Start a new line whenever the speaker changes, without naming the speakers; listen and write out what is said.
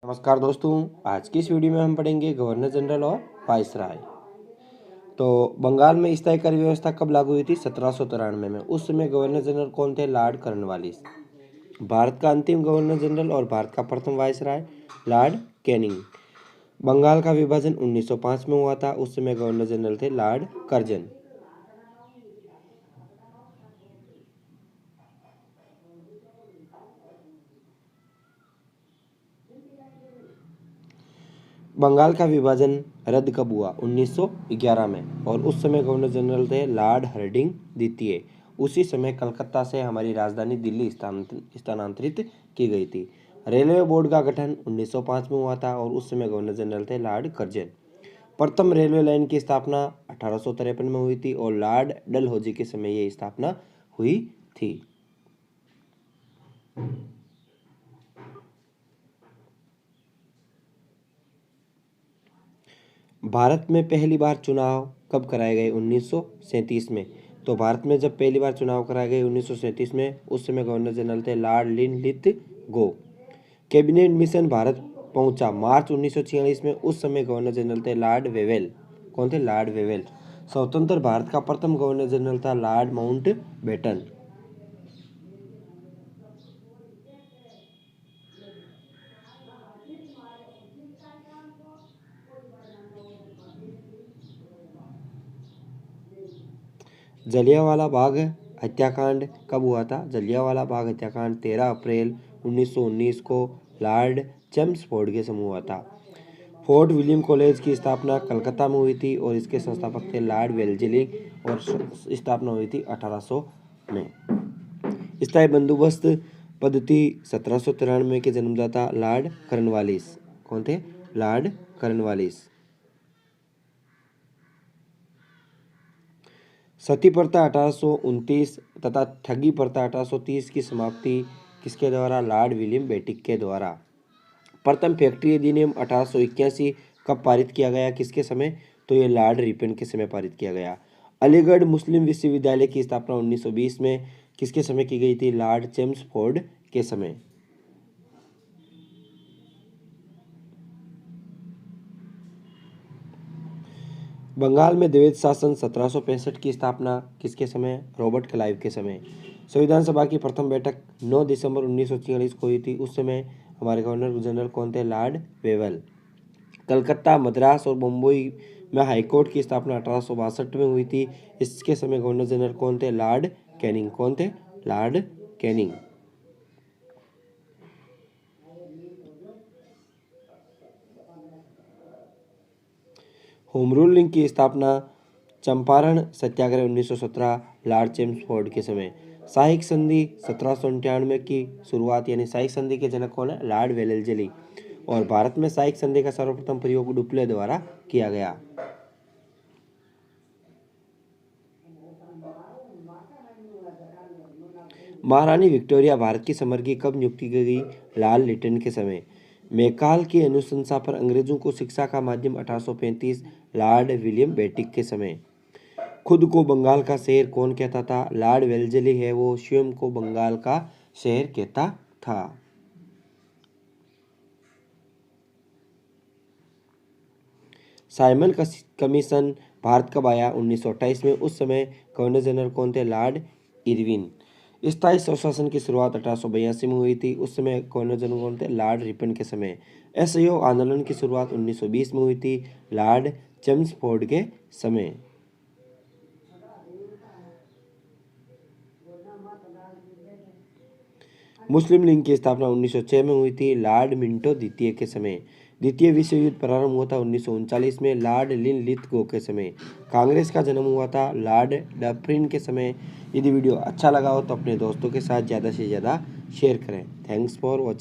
नमस्कार दोस्तों, आज की इस वीडियो में हम पढ़ेंगे गवर्नर जनरल और वायसराय। तो बंगाल में स्थायी कर व्यवस्था कब लागू हुई थी? 1793 में। उस समय गवर्नर जनरल कौन थे? Lord Cornwallis. भारत का अंतिम गवर्नर जनरल और भारत का प्रथम वायसराय लॉर्ड कैनिंग। बंगाल का विभाजन 1905 में हुआ था। उस समय गवर्नर जनरल थे लॉर्ड कर्जन। बंगाल का विभाजन रद्द कब हुआ? 1911 में। और उस समय गवर्नर जनरल थे लॉर्ड हार्डिंग द्वितीय। उसी समय कलकत्ता से हमारी राजधानी दिल्ली स्थानांतरित की गई थी। रेलवे बोर्ड का गठन 1905 में हुआ था और उस समय गवर्नर जनरल थे लॉर्ड कर्जन। प्रथम रेलवे लाइन की स्थापना 1853 में हुई थी और लॉर्ड डलहौजी के समय यह स्थापना हुई थी। भारत में पहली बार चुनाव कब कराए गए? 1937 में। तो भारत में जब पहली बार चुनाव कराए गए 1937 में, उस समय गवर्नर जनरल थे लॉर्ड लिनलिथ गो। कैबिनेट मिशन भारत पहुंचा मार्च 1946 में। उस समय गवर्नर जनरल थे लॉर्ड वेवेल। कौन थे? Lord Wavell. स्वतंत्र भारत का प्रथम गवर्नर जनरल था लॉर्ड माउंटबेटन। जलियांवाला बाग हत्याकांड कब हुआ था? जलियांवाला बाग हत्याकांड 13 अप्रैल 1919 को लॉर्ड चेम्सफोर्ड के समय हुआ था। फोर्ट विलियम कॉलेज की स्थापना कलकत्ता में हुई थी और इसके संस्थापक थे लॉर्ड वेल्लेस्ली और स्थापना हुई थी 1800 में। स्थायी बंदोबस्त पद्धति 1793 के जन्मदाता लॉर्ड कॉर्नवालिस। कौन थे? Lord Cornwallis. सती प्रथा 1829 तथा ठगी प्रथा 1830 की समाप्ति किसके द्वारा? लॉर्ड विलियम बेटिक के द्वारा। प्रथम फैक्ट्री अधिनियम 1881 कब पारित किया गया? किसके समय? तो ये लॉर्ड रिपन के समय पारित किया गया। अलीगढ़ मुस्लिम विश्वविद्यालय की स्थापना 1920 में किसके समय की गई थी? लॉर्ड चेम्सफोर्ड के समय। बंगाल में द्वैध शासन 1765 की स्थापना किसके समय? रॉबर्ट क्लाइव के समय। संविधान सभा की प्रथम बैठक 9 दिसंबर 1946 को हुई थी। उस समय हमारे गवर्नर जनरल कौन थे? Lord Wavell. कलकत्ता, मद्रास और मुंबई में हाईकोर्ट की स्थापना 1862 में हुई थी। इसके समय गवर्नर जनरल कौन थे? Lord Canning. कौन थे? Lord Canning. होम रूलिंग की स्थापना चंपारण सत्याग्रह 1917 लॉर्ड चेम्सफोर्ड के समय। सहायक संधि 1798 की शुरुआत यानी सहायक संधि के जनक कौन है? लॉर्ड वेल्लेस्ली। और भारत में सहायक संधि का सर्वप्रथम प्रयोग डुप्ले द्वारा किया गया। महारानी विक्टोरिया भारत की समर की कब नियुक्ति की गई? लॉर्ड लिटन के समय। मैकाल की अनुशंसा पर अंग्रेजों को शिक्षा का माध्यम 1835 लॉर्ड विलियम बेटिक के समय। खुद को बंगाल का शहर कौन कहता था? लॉर्ड वेल्लेस्ली है वो स्वयं को बंगाल का शहर कहता था। साइमन कमीशन भारत कब आया? 1928 में। उस समय गवर्नर जनरल कौन थे? Lord Irwin. स्थायी स्वशासन की शुरुआत 1882 में हुई थी। उस समय गवर्नर जनरल कौन थे? लॉर्ड रिपन के समय। असहयोग आंदोलन की शुरुआत 1920 में हुई थी। लॉर्ड चेम्सफोर्ड के समय। मुस्लिम लीग की स्थापना 1906 में हुई थी। लॉर्ड मिंटो द्वितीय के समय। द्वितीय विश्व युद्ध प्रारंभ हुआ था 1939 में लॉर्ड लिनलिथ गो के समय। कांग्रेस का जन्म हुआ था लॉर्ड डफरिन के समय। यदि वीडियो अच्छा लगा हो तो अपने दोस्तों के साथ ज़्यादा से ज़्यादा शेयर करें। Thanks for watching.